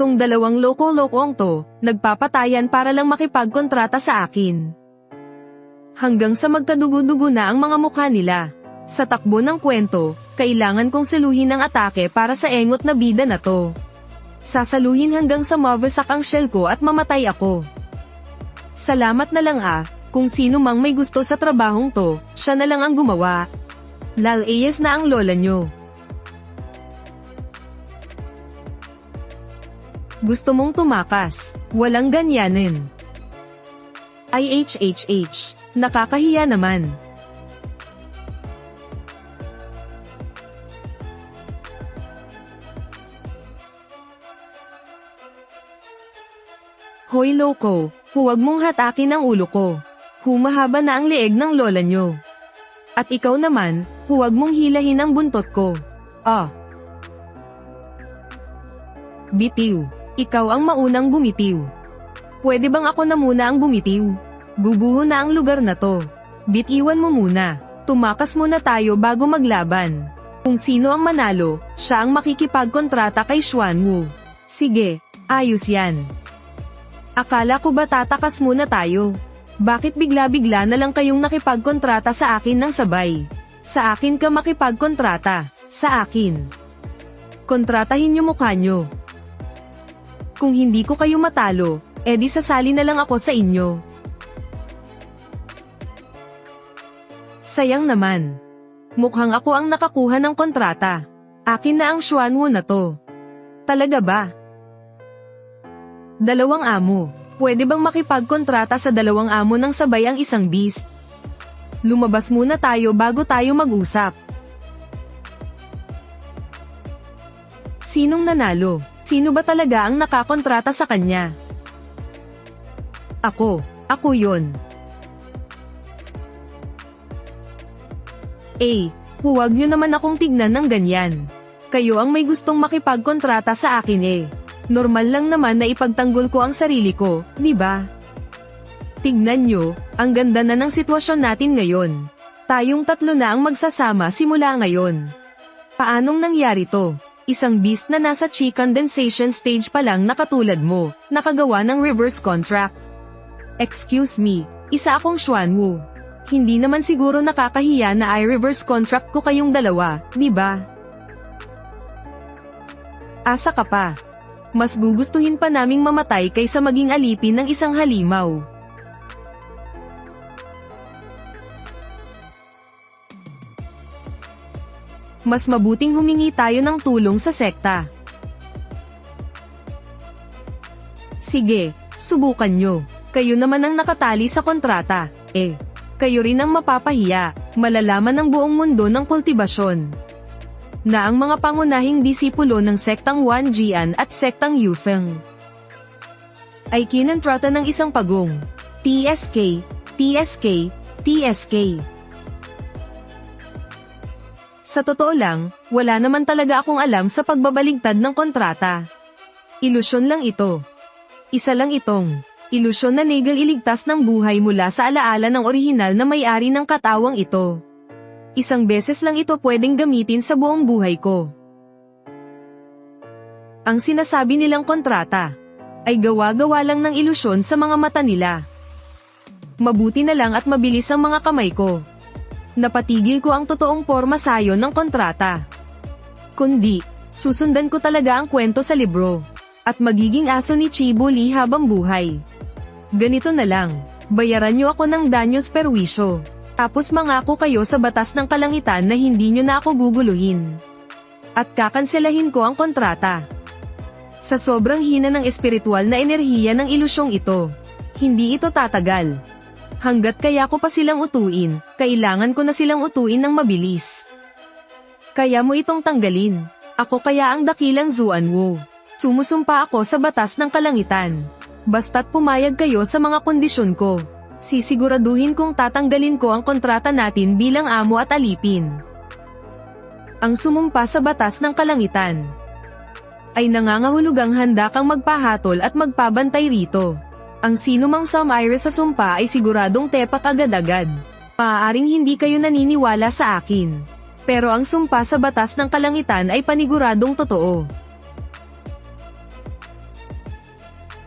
Tong dalawang loko-lokong to, nagpapatayan para lang makipagkontrata sa akin. Hanggang sa magkadugo-dugo na ang mga mukha nila. Sa takbo ng kwento, kailangan kong saluhin ang atake para sa engot na bida na to. Sasaluhin hanggang sa mawasak ang shell ko at mamatay ako. Salamat na lang kung sino mang may gusto sa trabahong to, siya na lang ang gumawa. Lal AS na ang lola nyo. Gusto mong tumakas, walang ganyanin. IHHH, nakakahiya naman. Hoy loko, huwag mong hatakin ang ulo ko. Humahaba na ang leeg ng lola nyo. At ikaw naman, huwag mong hilahin ang buntot ko. Bitiw, ikaw ang maunang bumitiw. Pwede bang ako na muna ang bumitiw? Guguho na ang lugar na to. Bitiwan mo muna. Tumakas muna tayo bago maglaban. Kung sino ang manalo, siya ang makikipagkontrata kay Xuanwu. Sige, ayos yan. Akala ko ba tatakas muna tayo? Bakit bigla-bigla na lang kayong nakipagkontrata sa akin ng sabay? Sa akin ka makipagkontrata, sa akin. Kontratahin niyo mukha nyo. Kung hindi ko kayo matalo, edi sasali na lang ako sa inyo. Sayang naman. Mukhang ako ang nakakuha ng kontrata. Akin na ang Xuanwu na to. Talaga ba? Dalawang amo. Pwede bang makipagkontrata sa dalawang amo ng sabay ang isang beast? Lumabas muna tayo bago tayo mag-usap. Sinong nanalo? Sino ba talaga ang nakakontrata sa kanya? Ako yon. Huwag nyo naman akong tignan ng ganyan. Kayo ang may gustong makipagkontrata sa akin Normal lang naman na ipagtanggol ko ang sarili ko, di ba? Tignan nyo, ang ganda na ng sitwasyon natin ngayon. Tayong tatlo na ang magsasama simula ngayon. Paanong nangyari to? Isang beast na nasa chi condensation stage pa lang na katulad mo, nakagawa ng reverse contract. Excuse me, isa akong Xuanwu. Hindi naman siguro nakakahiya na i-reverse contract ko kayong dalawa, di ba? Asa ka pa. Mas gugustuhin pa naming mamatay kaysa maging alipin ng isang halimaw. Mas mabuting humingi tayo ng tulong sa sekta. Sige, subukan nyo. Kayo naman ang nakatali sa kontrata. Kayo rin ang mapapahiya, malalaman ng buong mundo ng kultibasyon. Na ang mga pangunahing disipulo ng sektang Wanjian at sektang Yufeng ay kinontrata ng isang pagong. TSK, TSK, TSK. Sa totoo lang, wala naman talaga akong alam sa pagbabaligtad ng kontrata. Ilusyon lang ito. Isa lang itong ilusyon na legal iligtas ng buhay mula sa alaala ng orihinal na may-ari ng katawang ito. Isang beses lang ito pwedeng gamitin sa buong buhay ko. Ang sinasabi nilang kontrata ay gawa-gawa lang ng ilusyon sa mga mata nila. Mabuti na lang at mabilis ang mga kamay ko. Napatigil ko ang totoong porma sayo ng kontrata. Kundi, susundan ko talaga ang kwento sa libro. At magiging aso ni Chibo Lee habang buhay. Ganito na lang, bayaran nyo ako ng danyos perwisyo. Tapos mangako kayo sa batas ng kalangitan na hindi nyo na ako guguluhin. At kakanselahin ko ang kontrata. Sa sobrang hina ng espiritual na enerhiya ng ilusyong ito, hindi ito tatagal. Hanggat kaya ko pa silang utuin, kailangan ko na silang utuin ng mabilis. Kaya mo itong tanggalin. Ako kaya ang dakilang Xuanwu. Sumusumpa ako sa batas ng kalangitan. Basta't pumayag kayo sa mga kondisyon ko. Sisiguraduhin kong tatanggalin ko ang kontrata natin bilang amo at alipin. Ang sumumpa sa batas ng kalangitan ay nangangahulugang handa kang magpahatol at magpabantay rito. Ang sinumang sumire sa sumpa ay siguradong tepak agad-agad. Maaaring hindi kayo naniniwala sa akin. Pero ang sumpa sa batas ng kalangitan ay paniguradong totoo.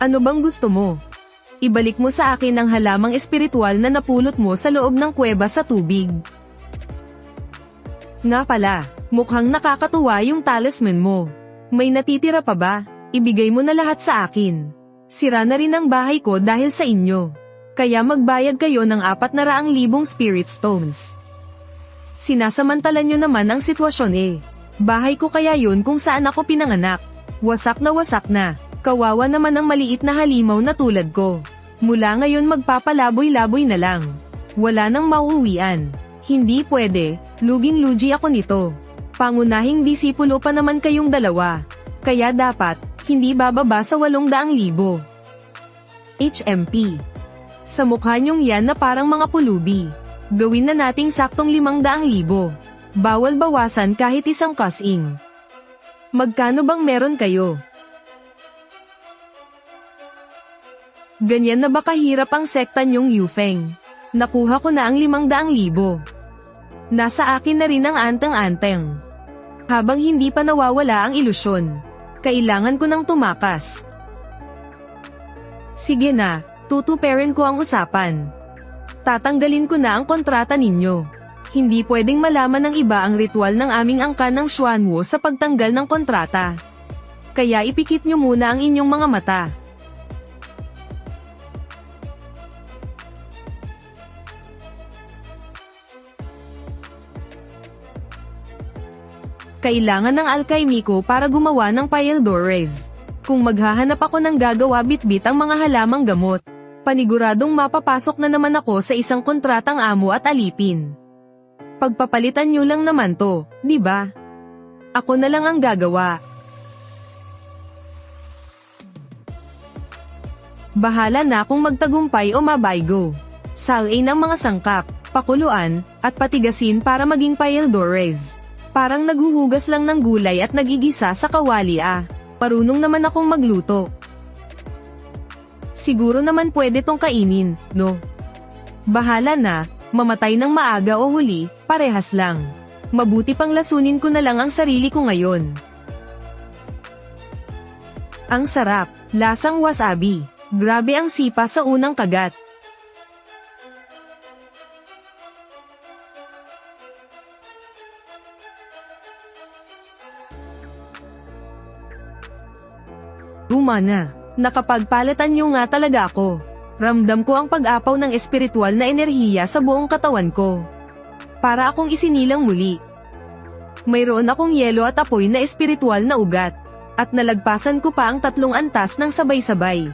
Ano bang gusto mo? Ibalik mo sa akin ang halamang espiritual na napulot mo sa loob ng kuweba sa tubig. Nga pala, mukhang nakakatuwa yung talisman mo. May natitira pa ba? Ibigay mo na lahat sa akin. Sira na rin ang bahay ko dahil sa inyo. Kaya magbayad kayo ng 400,000 spirit stones. Sinasamantala nyo naman ang sitwasyon eh. Bahay ko kaya yun kung saan ako pinanganak. Wasak na. Kawawa naman ang maliit na halimaw na tulad ko. Mula ngayon magpapalaboy-laboy na lang. Wala nang mauuwian. Hindi pwede, luging-lugi ako nito. Pangunahing disipulo pa naman kayong dalawa. Kaya dapat, hindi bababa sa 800,000. HMP. Sa mukha nyong yan na parang mga pulubi. Gawin na nating saktong 500,000. Bawal bawasan kahit isang kasing. Magkano bang meron kayo? Ganyan na ba kahirap ang sekta nyong Yufeng? Nakuha ko na ang 500,000. Nasa akin na rin ang anteng-anteng. Habang hindi pa nawawala ang ilusyon, kailangan ko nang tumakas. Sige na, tutuperin ko ang usapan. Tatanggalin ko na ang kontrata ninyo. Hindi pwedeng malaman ng iba ang ritual ng aming angkan ng Xuanwu sa pagtanggal ng kontrata. Kaya ipikit nyo muna ang inyong mga mata. Kailangan ng alchemy ko para gumawa ng Paeldores. Kung maghahanap ako ng gagawa bitbit ang mga halamang gamot, paniguradong mapapasok na naman ako sa isang kontratang amo at alipin. Pagpapalitan nyo lang naman to, di ba? Ako na lang ang gagawa. Bahala na kung magtagumpay o mabaygo. Salin ang mga sangkap, pakuluan, at patigasin para maging Paeldores. Parang naghuhugas lang ng gulay at nagigisa sa kawali ah. Marunong naman akong magluto. Siguro naman pwede tong kainin, no? Bahala na, mamatay ng maaga o huli, parehas lang. Mabuti pang lasunin ko na lang ang sarili ko ngayon. Ang sarap, lasang wasabi. Grabe ang sipa sa unang kagat. Gumana. Nakapagpalitan nyo nga talaga ako. Ramdam ko ang pag-apaw ng espiritual na enerhiya sa buong katawan ko. Para akong isinilang muli. Mayroon akong yelo at apoy na espiritual na ugat. At nalagpasan ko pa ang 3 antas ng sabay-sabay.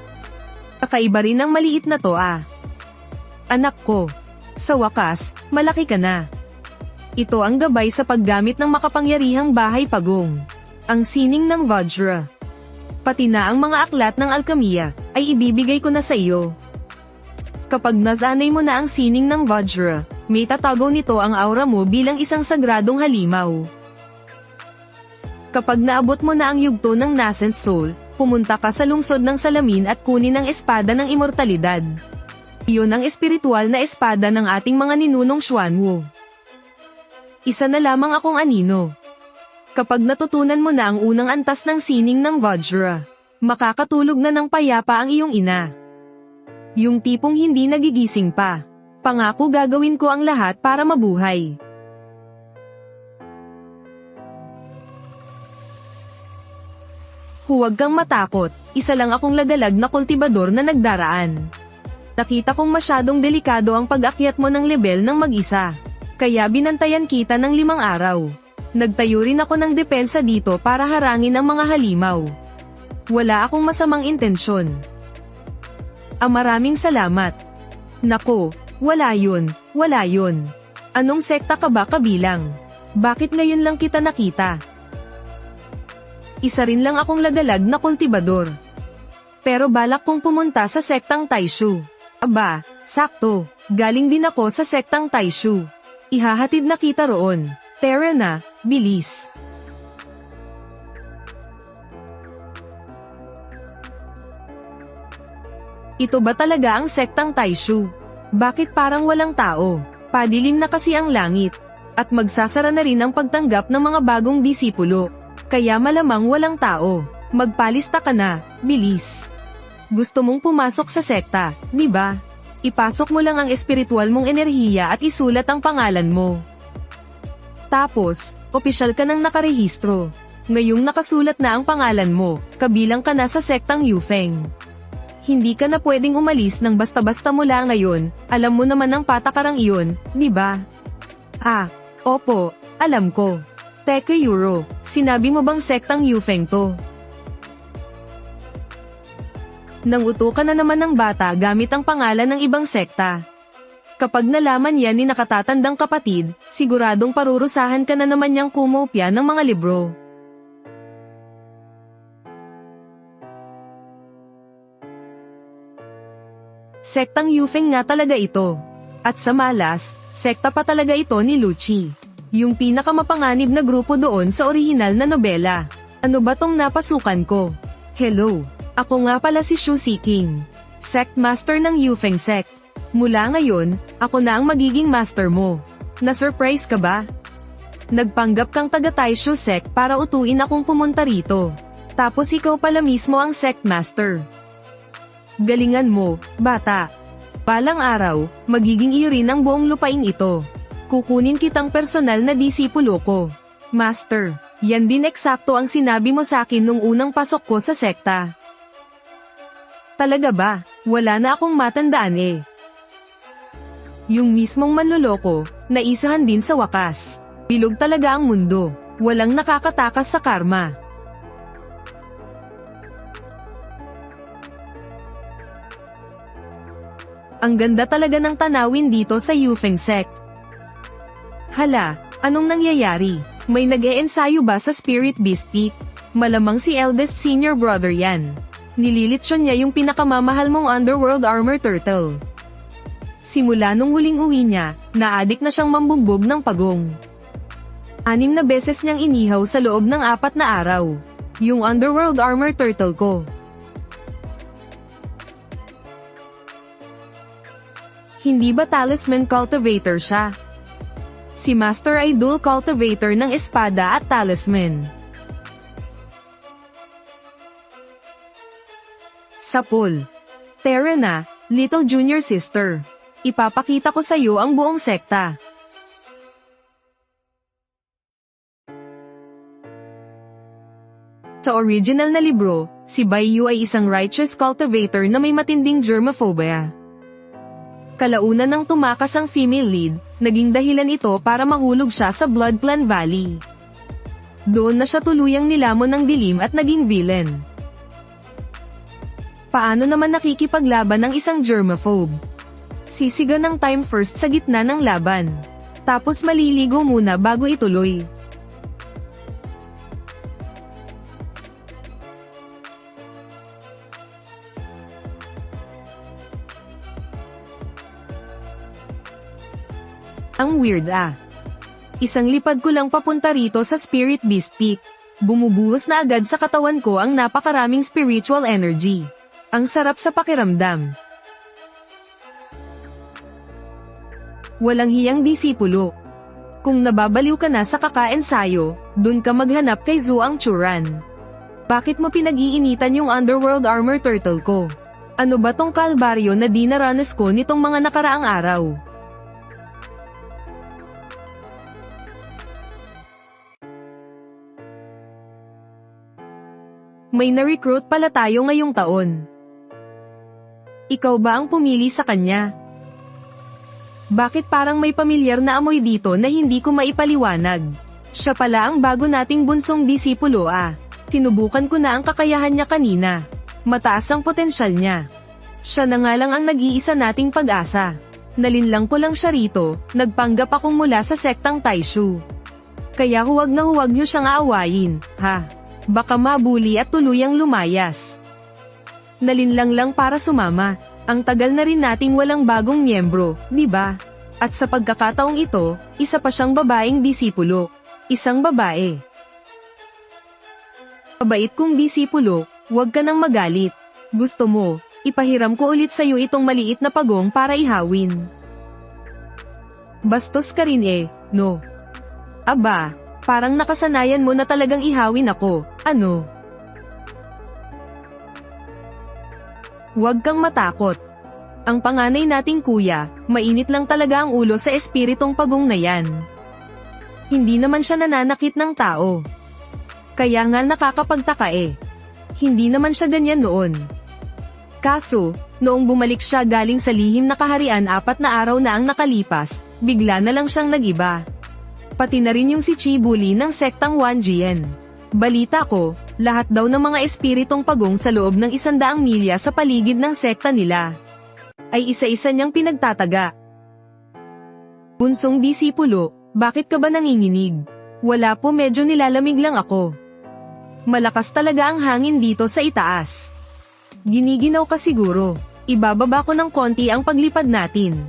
Kakaiba rin ang maliit na to ah. Anak ko. Sa wakas, malaki ka na. Ito ang gabay sa paggamit ng makapangyarihang bahay pagong. Ang sining ng Vajra. Pati na ang mga aklat ng alkemiya, ay ibibigay ko na sa iyo. Kapag nasanay mo na ang sining ng Vajra, may tatago nito ang aura mo bilang isang sagradong halimaw. Kapag naabot mo na ang yugto ng Nascent Soul, pumunta ka sa lungsod ng salamin at kunin ang espada ng immortalidad. Iyon ang espiritual na espada ng ating mga ninunong Xuanwu. Isa na lamang akong anino. Kapag natutunan mo na ang unang antas ng sining ng Vajra, makakatulog na ng payapa ang iyong ina. Yung tipong hindi nagigising pa. Pangako gagawin ko ang lahat para mabuhay. Huwag kang matakot, isa lang akong lagalag na kultibador na nagdaraan. Nakita kong masyadong delikado ang pag-akyat mo ng lebel ng mag-isa. Kaya binantayan kita ng 5 araw. Nagtayo rin ako ng depensa dito para harangin ang mga halimaw. Wala akong masamang intensyon. Maraming salamat. Nako, wala yun. Anong sekta ka ba kabilang? Bakit ngayon lang kita nakita? Isa rin lang akong lagalag na kultibador. Pero balak kong pumunta sa sektang Taishu. Aba, sakto, galing din ako sa sektang Taishu. Ihahatid na kita roon. Tara na, bilis. Ito ba talaga ang sektang Taishu? Bakit parang walang tao? Padilim na kasi ang langit. At magsasara na rin ang pagtanggap ng mga bagong disipulo. Kaya malamang walang tao. Magpalista ka na, bilis. Gusto mong pumasok sa sekta, di ba? Ipasok mo lang ang espiritual mong enerhiya at isulat ang pangalan mo. Tapos, opisyal ka nang nakarehistro. Ngayong nakasulat na ang pangalan mo, kabilang ka na sa sektang Yufeng. Hindi ka na pwedeng umalis ng basta-basta mula ngayon, alam mo naman ang patakarang iyon, di ba? Ah, opo, alam ko. Teka Euro, sinabi mo bang sektang Yufeng to? Nanguto ka na naman ng bata gamit ang pangalan ng ibang sekta. Kapag nalaman yan ni nakatatandang kapatid, siguradong parurusahan ka na naman niyang kumopya ng mga libro. Sektang Yufeng nga talaga ito. At sa malas, sekta pa talaga ito ni Lucci. Yung pinakamapanganib na grupo doon sa orihinal na nobela. Ano ba tong napasukan ko? Hello, ako nga pala si Shu Seeking, Sect Master ng Yufeng Sect. Mula ngayon, ako na ang magiging master mo. Na-surprise ka ba? Nagpanggap kang taga Taisho Sect para utuin akong pumunta rito. Tapos ikaw pala mismo ang Sect Master. Galingan mo, bata. Balang araw, magiging iyo rin ang buong lupain ito. Kukunin kitang personal na disipulo ko. Master, yan din eksakto ang sinabi mo sa akin nung unang pasok ko sa sekta. Talaga ba? Wala na akong matandaan eh. Yung mismong manloloko, naisahan din sa wakas. Bilog talaga ang mundo. Walang nakakatakas sa karma. Ang ganda talaga ng tanawin dito sa Yufeng Sect. Hala, anong nangyayari? May nag-e-ensayo ba sa Spirit Beast Peak? Malamang si eldest senior brother yan. Nililitsyon niya yung pinakamamahal mong underworld armor turtle. Simula nung huling uwi niya, naadik na siyang mambugbog ng pagong. 6 na beses niyang inihaw sa loob ng 4 na araw. Yung underworld armor turtle ko. Hindi ba talisman cultivator siya? Si Master ay dual cultivator ng espada at talisman. Sapol. Terra na, little junior sister. Ipapakita ko sa iyo ang buong sekta. Sa original na libro, si Baiyu ay isang righteous cultivator na may matinding germophobia. Kalaunan nang tumakas ang female lead, naging dahilan ito para mahulog siya sa Blood Clan Valley. Doon na siya tuluyang nilamon ng dilim at naging villain. Paano naman nakikipaglaban ng isang germaphobe? Sisiga ng time first sa gitna ng laban. Tapos maliligo muna bago ituloy. Ang weird ah. Isang lipad ko lang papunta rito sa Spirit Beast Peak. Bumubuhos na agad sa katawan ko ang napakaraming spiritual energy. Ang sarap sa pakiramdam. Walang hiyang disipulo. Kung nababaliw ka na sa kakaensayo, dun ka maghanap kay Zhuang Churan. Bakit mo pinag-iinitan yung underworld armor turtle ko? Ano ba tong kalbaryo na di naranas ko nitong mga nakaraang araw? May na-recruit pala tayo ngayong taon. Ikaw ba ang pumili sa kanya? Bakit parang may pamilyar na amoy dito na hindi ko maipaliwanag? Siya pala ang bago nating bunsong disipulo ah. Sinubukan ko na ang kakayahan niya kanina. Mataas ang potensyal niya. Siya na nga lang ang nag-iisa nating pag-asa. Nalinlang ko lang siya rito, nagpanggap akong mula sa sektang Taishu. Kaya huwag na huwag niyo siyang aawayin, ha? Baka mabuli at tuluyang lumayas. Nalinlang lang para sumama. Ang tagal na rin nating walang bagong miyembro, di ba? At sa pagkakataong ito, isa pa siyang babaeng disipulo. Isang babae. Mabait kong disipulo, huwag ka nang magalit. Gusto mo, ipahiram ko ulit sa'yo itong maliit na pagong para ihawin. Bastos ka rin eh, no? Aba, parang nakasanayan mo na talagang ihawin ako, ano? Huwag kang matakot. Ang panganay nating kuya, mainit lang talaga ang ulo sa espiritong pagong na yan. Hindi naman siya nananakit ng tao. Kaya nga nakakapagtaka eh. Hindi naman siya ganyan noon. Kaso, noong bumalik siya galing sa lihim na kaharian 4 na araw na ang nakalipas, bigla na lang siyang nag-iba. Pati na rin yung si Chibuli ng sektang Wanjian. Balita ko, lahat daw ng mga espiritong pagong sa loob ng 100 milya sa paligid ng sekta nila ay isa-isa niyang pinagtataga. Bunsong disipulo, bakit ka ba nanginginig? Wala po, medyo nilalamig lang ako. Malakas talaga ang hangin dito sa itaas. Giniginaw ka siguro. Ibababa ko ng konti ang paglipad natin.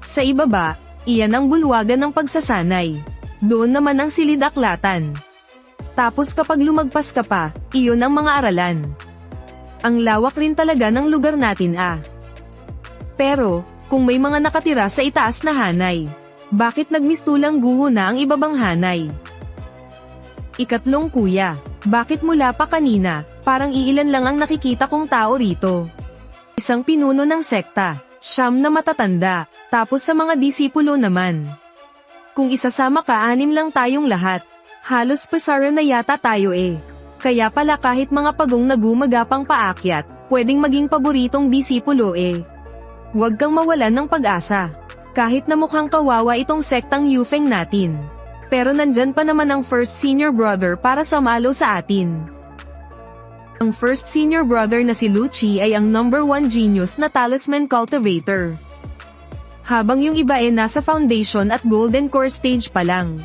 Sa ibaba, iyan ang bulwagan ng pagsasanay. Doon naman ang silid-aklatan. Tapos kapag lumagpas ka pa, iyon ang mga aralan. Ang lawak rin talaga ng lugar natin Pero, kung may mga nakatira sa itaas na hanay, bakit nagmistulang guho na ang ibabang hanay? Ikatlong kuya, bakit mula pa kanina, parang iilan lang ang nakikita kong tao rito? Isang pinuno ng sekta, 9 na matatanda, tapos sa mga disipulo naman. Kung isasama ka, 6 lang tayong lahat. Halos pasara na yata tayo eh. Kaya pala kahit mga pagong na gumagapang paakyat, pwedeng maging paboritong disipulo eh. Huwag kang mawalan ng pag-asa. Kahit na mukhang kawawa itong sektang Yufeng natin. Pero nandyan pa naman ang first senior brother para sumalo sa atin. Ang first senior brother na si Lucci ay ang number 1 genius na talisman cultivator. Habang yung iba ay nasa foundation at golden core stage pa lang.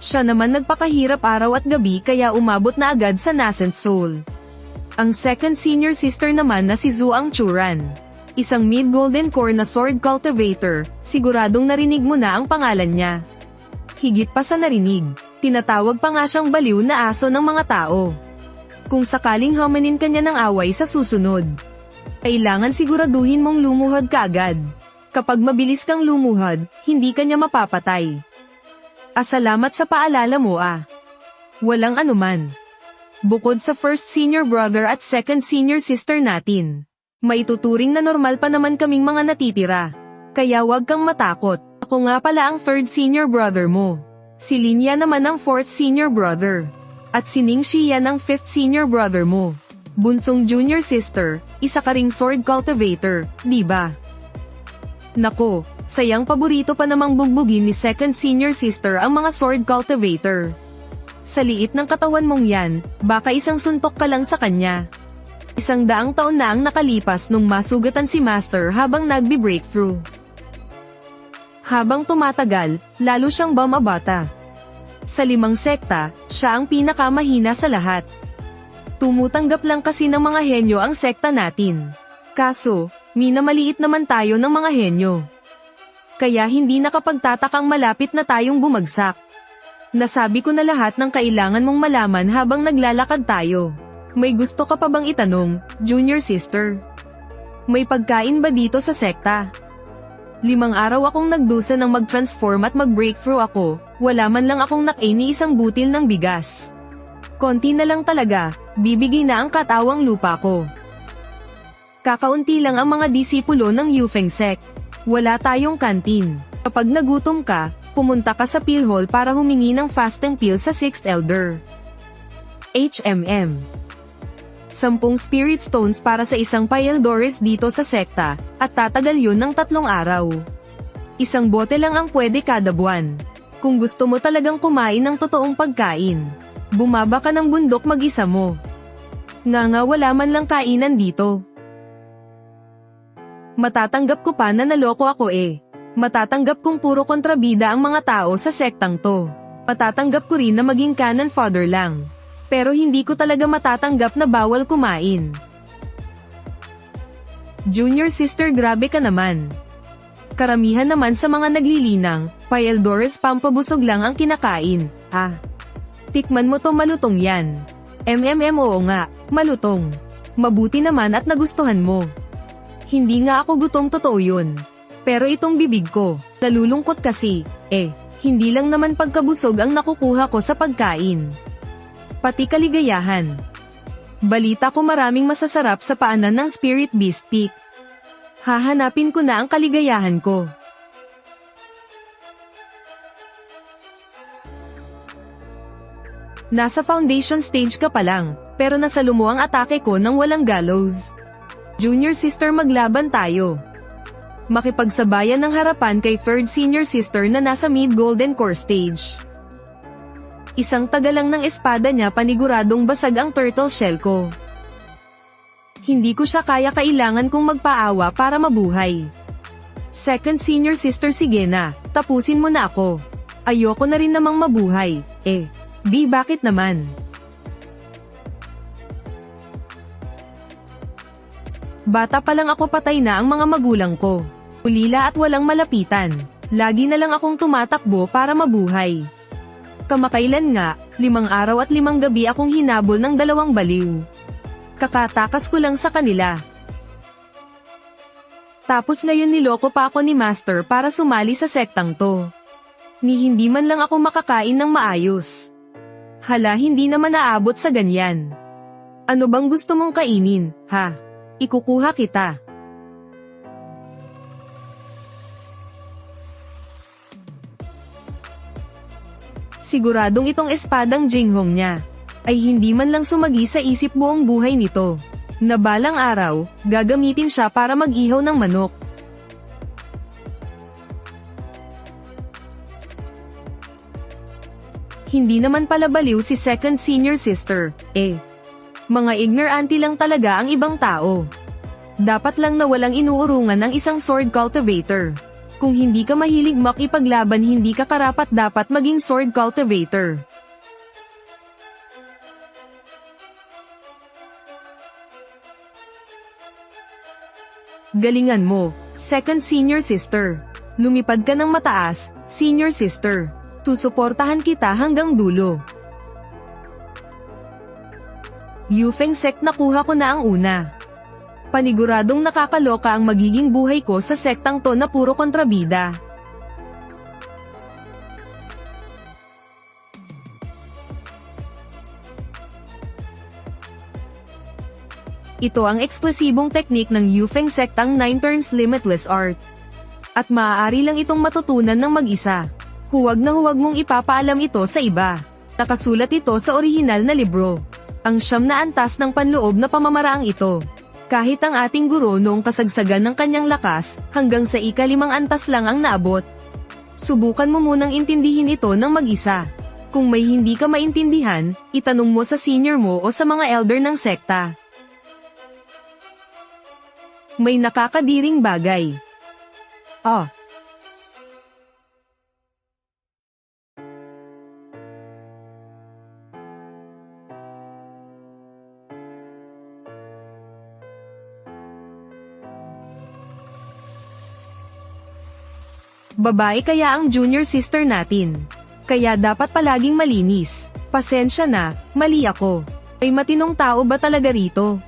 Siya naman nagpakahirap araw at gabi kaya umabot na agad sa nascent soul. Ang second senior sister naman na si Zhuang Churan. Isang mid-golden core na sword cultivator, siguradong narinig mo na ang pangalan niya. Higit pa sa narinig, tinatawag pa nga siyang baliw na aso ng mga tao. Kung sakaling hamanin ka niya ng away sa susunod, kailangan siguraduhin mong lumuhod ka agad. Kapag mabilis kang lumuhod, hindi ka niya mapapatay. Salamat sa paalala mo Walang anuman. Bukod sa first senior brother at second senior sister natin, maituturing na normal pa naman kaming mga natitira. Kaya wag kang matakot. Ako nga pala ang third senior brother mo. Si Linya naman ang fourth senior brother. At si Ning Xia ang fifth senior brother mo. Bunsong junior sister, isa ka ring sword cultivator, di ba? Nako, sayang paborito pa namang bugbugin ni second senior sister ang mga sword cultivator. Sa liit ng katawan mong yan, baka isang suntok ka lang sa kanya. 100 taon na ang nakalipas nung masugatan si Master habang nagbi-breakthrough. Habang tumatagal, lalo siyang bumabata. Sa 5 sekta, siya ang pinakamahina sa lahat. Tumutanggap lang kasi ng mga henyo ang sekta natin. Kaso, minamaliit naman tayo ng mga henyo. Kaya hindi nakapagtatakang malapit na tayong bumagsak. Nasabi ko na lahat ng kailangan mong malaman habang naglalakad tayo. May gusto ka pa bang itanong, junior sister? May pagkain ba dito sa sekta? 5 araw akong nagdusa ng mag-transform at mag-breakthrough ako, wala man lang akong nakaini isang butil ng bigas. Konti na lang talaga, bibigay na ang katawang lupa ko. Kakaunti lang ang mga disipulo ng Yufeng sect. Wala tayong kantin. Kapag nagutom ka, pumunta ka sa pill hall para humingi ng fasting pill sa 6th elder. HMM 10 spirit stones para sa isang Paeldores dito sa sekta, at tatagal yun ng 3 araw. Isang bote lang ang pwede kada buwan. Kung gusto mo talagang kumain ng totoong pagkain, bumaba ka ng bundok mag-isa mo. Nga wala man lang kainan dito. Matatanggap ko pa na naloko ako Matatanggap kong puro kontrabida ang mga tao sa sektang to. Matatanggap ko rin na maging cannon fodder lang. Pero hindi ko talaga matatanggap na bawal kumain. Junior sister, grabe ka naman. Karamihan naman sa mga naglilinang, Paeldores pampabusog lang ang kinakain. Tikman mo to, malutong yan. Oo nga, malutong. Mabuti naman at nagustuhan mo. Hindi nga ako gutom, totoo yun. Pero itong bibig ko, nalulungkot kasi, hindi lang naman pagkabusog ang nakukuha ko sa pagkain. Pati kaligayahan. Balita ko maraming masasarap sa paanan ng Spirit Beast Peak. Hahanapin ko na ang kaligayahan ko. Nasa foundation stage ka pa lang, pero nasalo mo ang atake ko ng walang gallows. Junior sister, maglaban tayo. Makipagsabayan ng harapan kay third senior sister na nasa mid golden core stage. Isang taga lang ng espada niya, paniguradong basag ang turtle shell ko. Hindi ko siya kaya, kailangan kong magpaawa para mabuhay. Second senior sister, sige na, tapusin mo na ako. Ayoko na rin namang mabuhay, bakit naman? Bata pa lang ako, patay na ang mga magulang ko. Ulila at walang malapitan. Lagi na lang akong tumatakbo para mabuhay. Kamakailan nga, 5 araw at 5 gabi akong hinabol ng 2 baliw. Kakatakas ko lang sa kanila. Tapos ngayon niloko pa ako ni Master para sumali sa sektang to. Ni hindi man lang ako makakain ng maayos. Hala, hindi naman naabot sa ganyan. Ano bang gusto mong kainin, ha? Ikukuha kita. Siguradong itong espadang Jinghong niya ay hindi man lang sumagi sa isip buong buhay nito na balang araw, gagamitin siya para mag-ihaw ng manok. Hindi naman pala baliw si second senior sister, Mga ignorante lang talaga ang ibang tao. Dapat lang na walang inuurungan ang isang sword cultivator. Kung hindi ka mahilig makipaglaban, hindi ka karapat-dapat maging sword cultivator. Galingan mo, second senior sister. Lumipad ka ng mataas, senior sister. Susuportahan kita hanggang dulo. Yufeng sect, nakuha ko na ang una. Paniguradong nakakaloka ang magiging buhay ko sa sektang to na puro kontrabida. Ito ang eksplosibong teknik ng Yufeng sektang 9 turns limitless art. At maaari lang itong matutunan ng mag-isa. Huwag na huwag mong ipapaalam ito sa iba. Nakasulat ito sa orihinal na libro. Ang 9 na antas ng panloob na pamamaraang ito. Kahit ang ating guro noong kasagsagan ng kanyang lakas, hanggang sa ika-5 antas lang ang naabot. Subukan mo munang intindihin ito ng mag-isa. Kung may hindi ka maintindihan, itanong mo sa senior mo o sa mga elder ng sekta. May nakakadiring bagay. Babae kaya ang junior sister natin. Kaya dapat palaging malinis. Pasensya na, mali ako. May matinong tao ba talaga rito?